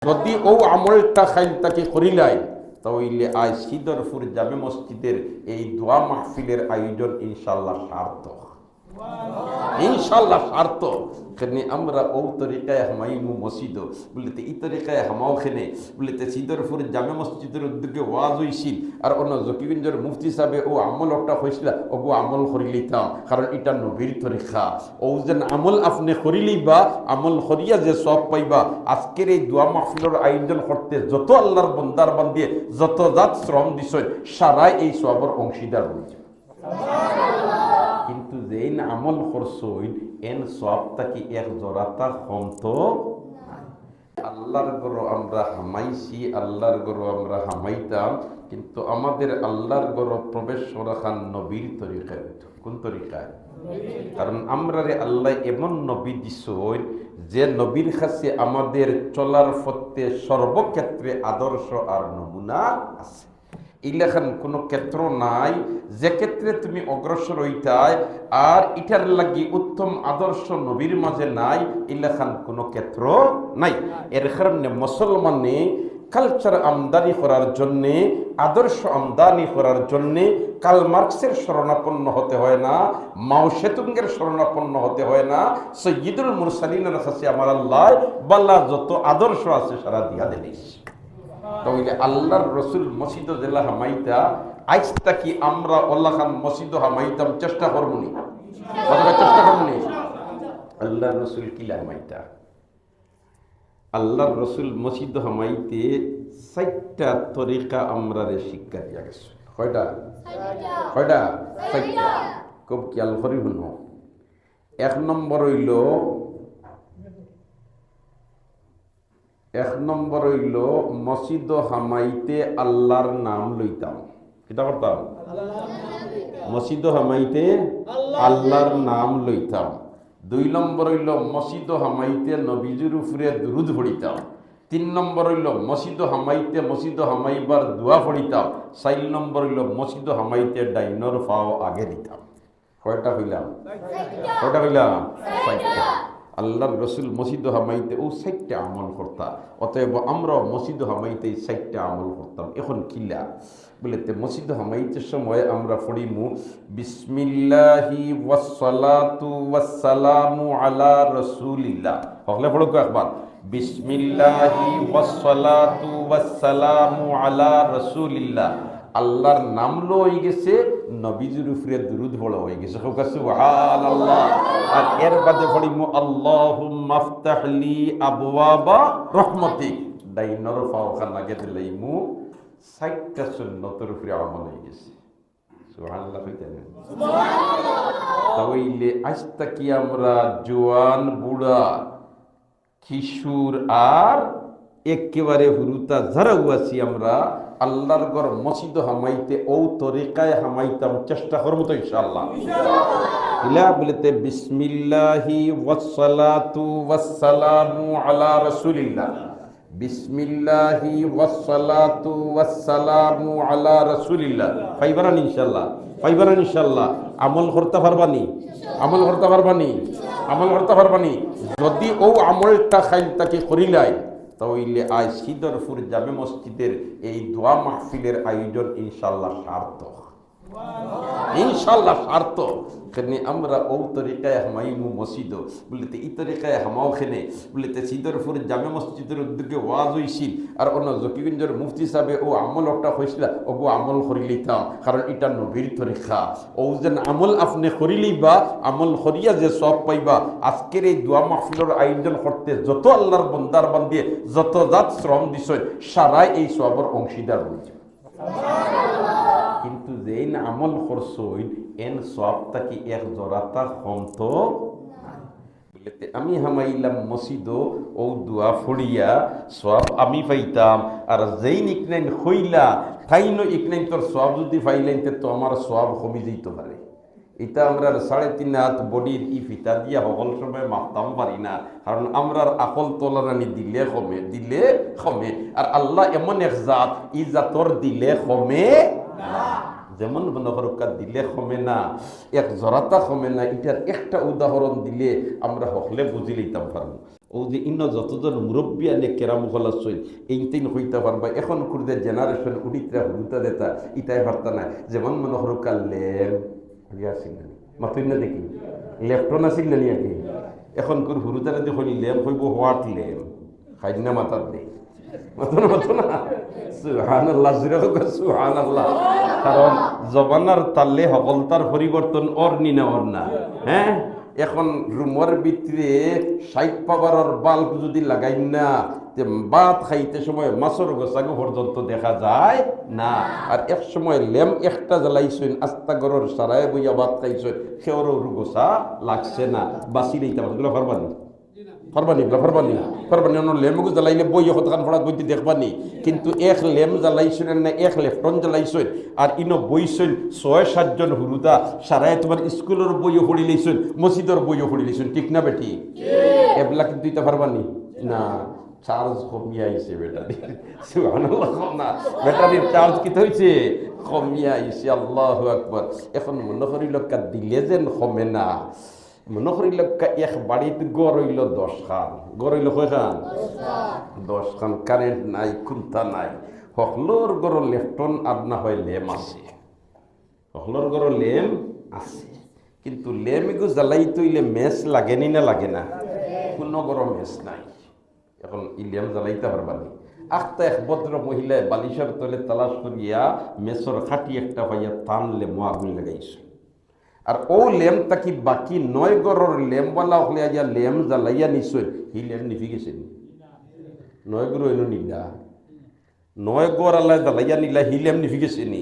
যদি ও আমলটা খাইল তাকে করিলাই তাহলে আজ সিদরপুর জামে মসজিদের এই দোয়া মাহফিলের আয়োজন ইনশাল্লাহ সার্থক, ইনশাল্লাহ সার্থক। কেনে আমরা ও তরিকায় হামাইমু মসজিদ বলিতে এই তরিকায় হামাও খেনে বলিতে সিদরপুর জামে মসজিদের উদ্যোগে ওয়াজ হইছিল আর অন্য জকিগঞ্জের মুফতি সাহেবে ও আমল একটা হয়েছিল ওগো আমল করিলিতাম, কারণ এটা নবীর তরিকা। ও যেন আমল আপনি করিলেই বা আমল করিয়া যে সব পাইবা। আজকের এই দোয়া মাহফিলের আয়োজন করতে যত আল্লাহর বন্দার বান্দিয়ে যত জাত শ্রম দিছয় সারাই এই সবর অংশীদার হয়েছে। কিন্তু যেন আমল করছই এন সবটা কি এক জোড়াতা কমত। আল্লাহর গরো আমরা হামাইছি, আল্লাহর গরো আমরা হামাইতাম, কিন্তু আমাদের আল্লাহর গরো প্রবেশ রাখান নবীর তরিকায়। কোন তরিকায়? কারণ আমরা রে আল্লাহ এমন নবী দিছই যে নবীর কাছে আমাদের চলার পথে সর্বক্ষেত্রে আদর্শ আর নমুনা আছে। ইলেখান কোনো ক্ষেত্র নাই যে ক্ষেত্রে তুমি অগ্রসর হইতাই আর এটার লাগি উত্তম আদর্শ নবীর মাঝে নাই, ইলেখান কোনো ক্ষেত্র নাই। এর কারণে মুসলমানে কালচার আমদানি করার জন্যে, আদর্শ আমদানি করার জন্যে কার্ল মার্কসের শরণাপন্ন হতে হয় না, মাও সেতুঙ্গের শরণাপন্ন হতে হয় না, সৈয়দুল মুরসালিনের কাছে আমার আল্লাহ বাল্লা যত আদর্শ আছে সারা দিয়া দিলিস। তাহলে আল্লাহর রসুল মসজিদ জেলা হামাইতা আজটা কি আমরা আল্লাহ খান মসজিদ হামাইতাম চেষ্টা করবনি, চেষ্টা করবনি। আল্লাহর রসুল কিলা হামাইতা, আল্লাহর রসুল মসজিদ হামাইতে 4টা তরিকা আমরা শিক্ষা দিয়া গেছে। কয়টা? কয়টা? 4টা। খুব খেয়াল করি শুনো। 1 নম্বর হইল মসজিদ হামাইতে আল্লাহর নাম লইতাম। কিতা করতাম? মসজিদ হামাইতে আল্লাহর নাম লইতাম। 2 নম্বর হইল মসজিদ হামাইতে নবীজির উপরে দুরূদ পড়িতাম। 3 নম্বর হইল মসজিদ হামাইতে মসজিদ হামাইবার দোয়া পড়িতাম। 4 নম্বর হইল মসজিদ হামাইতে ডাইনর পাও আগে দিতাম। কয়টা হইলাম? কয়টা হইলাম? 4টা। আল্লাহর রসুল মসজিদ হামাইতে ও 4টা আমল করতাম, অতএব আমরা মসজিদ হামাইতে 4টা আমল করতাম। এখন কিলা বলেতে মসজিদ হামাইতের সময় আমরা পড়িমু বিসমিল্লাহি ওয়াসসালাতু ওয়াসসালামু আলা রাসূলিল্লাহ। হকলে পড়ো একবার বিসমিল্লাহি ওয়াসসালাতু ওয়াসসালামু আলা রাসূলিল্লাহ। আল্লাহর নাম লো হয়ে গেছে, নবীজির উপরে দুরূদ পড়া হয়ে গেছে। সুবহানাল্লাহ। আর এর বাদে পড়িমু আল্লাহুম্মা আফতাহলি আবওয়াবা রাহমাতিক। ডাইনর ফাওখান লাগে দিলাইমু 4টা সুন্নতের উপরে আমল হয়ে গেছে। সুবহানাল্লাহ কইতেন। সুবহানাল্লাহ। তাহলে আজটা কি আমরা জওয়ান, বুড়া, কিশোর আর একেবারে হুরুতা যারা আছি আমরা আল্লাহর ঘর মসজিদ হামাইতে ও তরিকায় হামাইতাম চেষ্টা করবো তো ইনশাআল্লাহ। ইলা বলতে বিসমিল্লাহি ওয়াসসালাতু ওয়াসসালামু আলা রাসূলিল্লাহ। বিসমিল্লাহি ওয়াসসালাতু ওয়াসসালামু আলা রাসূলিল্লাহ। পাইবারান ইনশাআল্লাহ, পাইবারান ইনশাআল্লাহ। আমল করতে পারবানি, আমল করতে পারবানি, আমল করতে পারবানি। যদি ও আমলটা খাইল তাকে করিলাই তাহলে আজ সিদরপুর জামে মসজিদের এই দোয়া মাহফিলের আয়োজন ইনশাল্লাহ সার্থক, ইনশাল্লাহ সার্থক। কেনে আমরা ও তরিকায় হামাইমু মসজিদ বলিতে এই তরিকায় হামাও খেনে বলিতে সিদরপুর জামে মসজিদের উদ্যোগে ওয়াজ হইছিল আর অন্য জকিগঞ্জের মুফতি সাহেবে ও আমল একটা হয়েছিল ওগো আমল করিলিতাম, কারণ এটা নবীর তরিকা। ও যেন আমল আপনি করিলেই বা আমল করিয়া যে সব পাইবা। আজকের এই দোয়া মাহফিলের আয়োজন করতে যত আল্লাহর বন্দার বান্দিয়ে যত জাত শ্রম দিছয় সারাই এই সবর অংশীদার হয়েছে। কিন্তু যেন আমল করছই এন সবটা কি এক জোড়াতা কমত। আমি হামাইলাম মসজিদ ও দোয়া ফড়িয়া সব আমি পাইতাম, আর যেই নিকনাইন হইলা তাইন ইকনাইন তোর সব যদি পাইলেন তো আমার সব কমে যেতে পারে। এটা আমরা 3.5 হাত বডির ই ফিতা দিয়া সকল সময় মাপতাম পারি না, কারণ আমরার আকল তোলারানি দিলে কমে, দিলে কমে। আর আল্লাহ এমন এক জাত, ই জাতর দিলে কমে না। যেমন মনে করুকা দিলে কমে না, এক জরাতা কমে না, এটার একটা উদাহরণ দিলে আমরা হকলে বুঝি লইতাম পারবো। ও যে ইন্ন যতজন মুরব্বী আনে কেরাম গলা সই এইটাই হইতে পারবা। এখন কুরদের জেনারেশন উড়িতরা হুরুতা দেতা ইটাই বার্তা নাই। যেমন মনে করুকা লেম আসিল মাতুই না দেখি লেফটন আসিল না নিয়ে কি এখন কোন হুরুতারা দেখুন লেম হইব হোয়াট লেম খাই না মাতার দেই মতো না সুবহানাল্লাহ সুবহানাল্লাহ। কারণ জবানার তালে সকলতার পরিবর্তন ওর নিনা ওর না। হ্যাঁ, এখন রুমের ভিতরে 60 পাওয়ারের বাল্ব যদি লাগাই না ভাত খাইতে সময় মাছর গোসাগো পর্যন্ত দেখা যায় না। আর এক সময় ল্যাম্প একটা জ্বালাইছেন আস্তা গরর সারায় বইয়া ভাত খাইছেন সেওরও গোসা লাগছে না। বাসি লইতে পারগুলো পারবানি ফারবানি অন্য লেম্বু জ্বালাইলে বই হতখান ফড়াত বইতে দেখবানি। কিন্তু এক লেম জ্বালাইছেন না এক লেফটন জ্বালাইছেন আর ইনো বইছেন 6-7 জন হুরুদা সারায় তোমার স্কুলের বইও পড়ি লইছেন, মসজিদের বইও পড়ি লইছেন, ঠিক না বেটি? এবলা কিন্তু ইতা পারবানি না। চার্জ কমিয়ে আইছে ব্যাটারি, সুবহানাল্লাহ না, ব্যাটারির চার্জ কি হইছে? কমিয়ে আইছে। আল্লাহু আকবার। এখন মনে করিল কা দিলে যেন কমে না। মনে করিল এক বাড়িতে গড় হইল 10 খান, গড় হইল কয় খান? 10 খান। কারেন্ট নাই, খুলতা নাই, হকলোর গড় লেফটন আর না হয় লেম আছে, হকলোর গড় লেম আছে। কিন্তু লেমিগু জ্বালাই তৈলে মেস লাগেনি না লাগে না? কোনো গড় মেস নাই। এখন ইলিয়াম জ্বালাইতে পারবানি। আখতা এক ভদ্র মহিলায় বালিশের তলে তালাশ করিয়া মেসর খাটি একটা পাইয়া টানলে আগুন লাগাইছে। আর ও লেম তাকি বাকি 9 গড়ের লেমওয়ালা হলে আইয়া লেম জ্বালাইয়া নিশ্চয় হি লেম নিভি গেছে। 9 গড় এলো নিলা, 9 গড় আল্লাহ জ্বালাইয়া নিলা হি লেম নিভি গেছে নি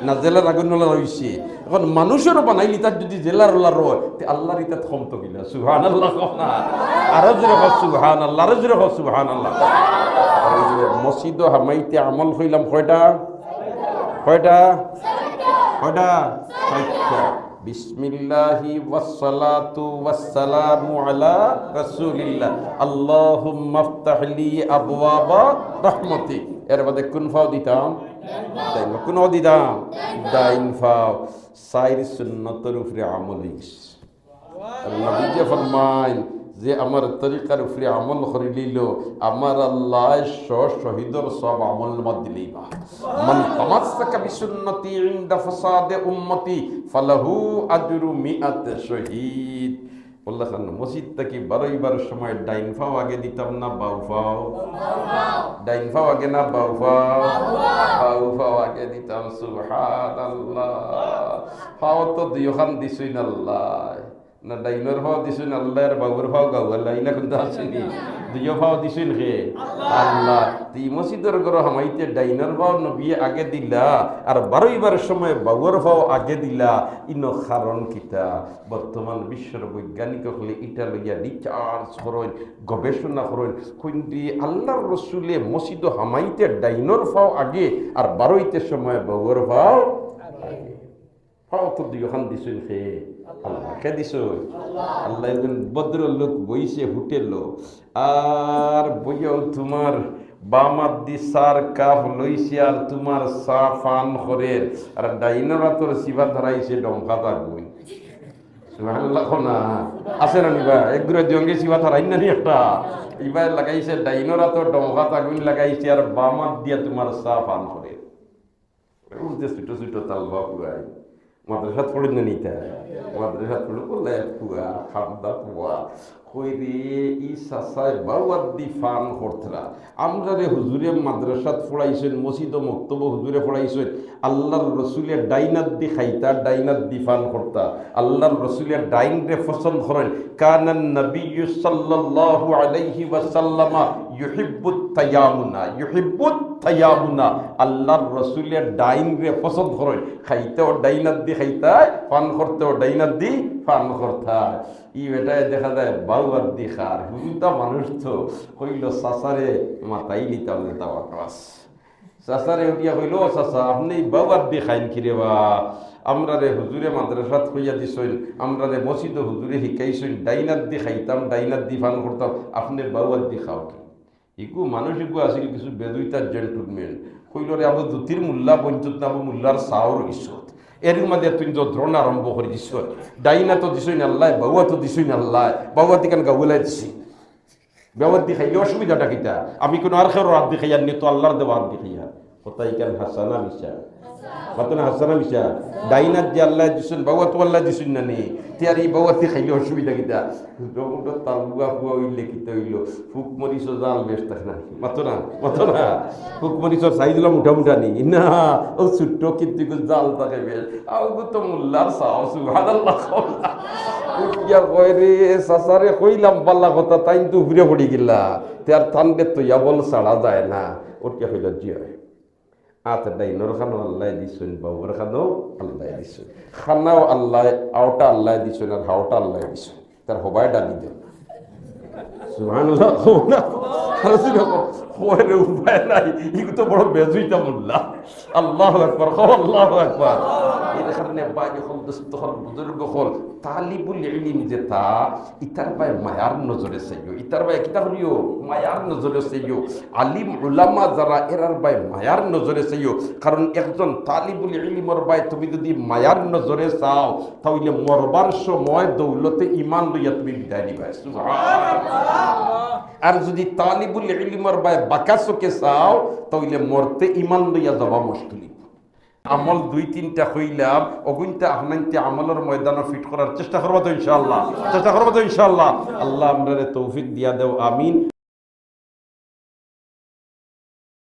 না? জেলার আগুন নলা রয়েছে। এখন মানুষেরও বানাইলি তার যদি জেলার ওলা রয় আল্লাহর ইতা ক্ষমত গিলা। সুবহানাল্লাহ না, আরো জোরে কও সুবহানাল্লাহ, আরো জোরে কও সুবহানাল্লাহ। মসজিদ হামাইতে আমল হইলাম কয়টা? কয়টা? কয়টা? 6টা। বিসমিল্লাহি ওয়াসসালাতু ওয়াসসালামু আলা রাসূলিল্লাহ। আল্লাহুম্মা ইফতাহলি আবওয়াবা রাহমাতিক। এর বাদে কোন ফাও দিতাম? দাইন। কোন দিতাম? দাইন ফাও। সাইর সুন্নতের উপরে আমল হইছে। নবী যে ফরমায় যে আমার তরিকার উপরে আমল করে লইল আমার আল্লাহ শহীদর সব আমল মত দিলেইবা। মান তামাসসাকা বিসুন্নতি ইনদা ফাসাদে উম্মতি ফালাহু আজরু 100 শহীদ। বললা খান মসজিদ থেকে বারোইবার সময় ডাইন ফাও আগে দিতাম না বাউ ফাও? ডাইন ফাও আগে না বাউ ফাও? বাউ ফাও আগে দিতাম। সুবহানাল্লাহ। ফাও তো দুইখান দিছই না আল্লাহ না, ডাইনোর ফাও দিছুন আল্লাহর বাবুর ফাও গাও আল্লাহ ইনা কিন্তু আসেনি। দুইও ফাও দিছুন হে আল্লাহ। তুই মসজিদের ঘর হামাইতে ডাইনোর ফাও নবী আগে দিলা আর বারোইবার সময় বাবুর ফাও আগে দিলা। ইনো কারণ কিতা? বর্তমান বিশ্বের বৈজ্ঞানিক হলে এটা লইয়া রিচার্জ করেন, গবেষণা করেন কিন্তু আল্লাহর রসুলে মসজিদ হামাইতে ডাইনোর ফাও আগে আর বারোইতে সময় বাবুর ফাও আগে। ফাও তো দুইখান দিছুন হে আল্লাহ। কে দিছ? আল্লাহ। একজন ভদ্র লোক বইছে হোটেল আর বইয়াও তোমার বামাত দি সার কাপ লইছে আর তোমার চা ফান করে আর ডাইনরা তোর সিবা ধরাইছে ডঙ্কা থাকবই। সুবহানাল্লাহ না আছে না নিবা একগুলো জঙ্গে সিবা ধরাই না নি একটা এবার লাগাইছে ডাইনরা তোর ডঙ্কা থাকবই লাগাইছে আর বামাত দিয়া তোমার চা ফান করে উল্টে ছুটো ছুটো তালবা পুরাই। মাদ্রাসাত পড়ি না নিতা মাদ্রাসাত পড়ে বলে পুয়া খামদা পুয়া কইরে ই সাসায় বাওয়াদ্দি ফান করতরা। আমরা রে হুজুরে মাদ্রাসাত পড়াইছেন, মসজিদ ও মক্তব হুজুরে পড়াইছেন। আল্লাহর রসুলের ডাইনাত দি খাইতা, ডাইনাত দি ফান করতা। আল্লাহর রসুলের ডাইন রে পছন্দ করেন। কানান নবিয়্যু সাল্লাল্লাহু আলাইহি ওয়াসাল্লাম ইউহিব্বুত তায়ামুনা, ইউহিব্বুত তায়ামুনা। আল্লাহর রসুলের ডাইন রে পছন্দ করেন। খাইতেও ডাইনাত দি খাইতায়, ফান করতেও ডাইনাত দি ফান করতায়। ই বেটায় দেখা যায় বাউয়ার দি খার হুজুরটা মানুষ তো কইল সাসারে মাতাই নিতাম নেতা বাস। চাচারে উঠিয়া কইল চাচা আপনি বাউয়ার দি খাইন কিরে বা? আমরা রে হুজুরে মাদ্রাসাত কইয়া দিছইন, আমরা রে মসজিদ হুজুরে শিকাইছইন ডাইনাত দি খাইতাম, ডাইনাত দি ফান করতাম, আপনি বাউয়ার দি খাও কি? ইকু মানুষ ইকু আসিল কিছু বেদুইতার জেন্টলম্যান কইল রে আবু দুতির মুল্লা বঞ্চত না আবু মুল্লার চাওর ইসত এর মধ্যে তুই যন্ত্রণা আরম্ভ করে দিস, ডাইনা তো দিছই না আল্লাহ, বাবুয়া তো দিছই না আল্লাহ, বাবুয়া দিকান গাউলাই দিছি, ব্যবহার দি খাইলে অসুবিধাটা কিতা? আমি কোনো আর খেয়ে রাত দি খাইয়ার নি তো আল্লাহর দেওয়া দি খাইয়া কোথায় কেন হাসানা মিশা মাতনা হাসানা মিশা ডাইনার যে আল্লাহ দিছুন বাবুয়া তো আল্লাহ দিছুন না নি তিয়ার এই বাবুয়া দি খাইলে অসুবিধা কিতা? রমুটো তালুয়া ফুয়া হইলে কিতা হইল ফুক মরিচ জাল বেশ থাকে না মাতনা ফুক মরিচর চাই দিলাম মুঠা মুঠা নি না ও ছোট্ট কিন্তু জাল থাকে বেশ আও তো মোল্লার চাও সুবহানাল্লাহ উঠিয়া কয় রে সাসারে কইলাম পাল্লা কথা তাই তো উপরে পড়ি গেলা তার থানবে তো বল ছাড়া যায় না উঠিয়া হইল জি হয় আতে ডাইনর খানো আল্লাহ দিছুন বাবুর খানো আল্লাহ দিছুন খানাও আল্লাহ আওটা আল্লাহ দিছুন আর হাওটা আল্লাহ দিছুন তার হবাই ডালি দেন সুবহানাল্লাহ কোরে উপায় নাই ইগো তো বড় বেজুইতা মোল্লা আল্লাহু আকবার আল্লাহু আকবার এর কারণে বাজি হল দোস্ত হল বুজুর্গ হল তালিবুল ইলম যেটা ইতার ভাই মায়ার নজরে চাইও ইতার ভাই কিতা হলিও মায়ার নজরে চাইও আলিম উলামা যারা এরার ভাই মায়ার নজরে চাইও কারণ একজন তালিবুল ইলমর ভাই তুমি যদি মায়ার নজরে চাও তাহলে মরবার সময় দৌলতে ঈমান লইয়া তুমি বিদায় নিবা সুবহানাল্লাহ আর যদি তালিবুল ইলমর ভাই বাকাসকে চাও তাহলে মরতে ঈমান লইয়া যাওয়া মুশকিল আমল দুই তিনটা হইলাম অগুনটা আপনাইতে আমলের ময়দানে ফিট করার চেষ্টা করবো তো ইনশাআল্লাহ আল্লাহ আমরা তৌফিক দিয়া দেও আমিন।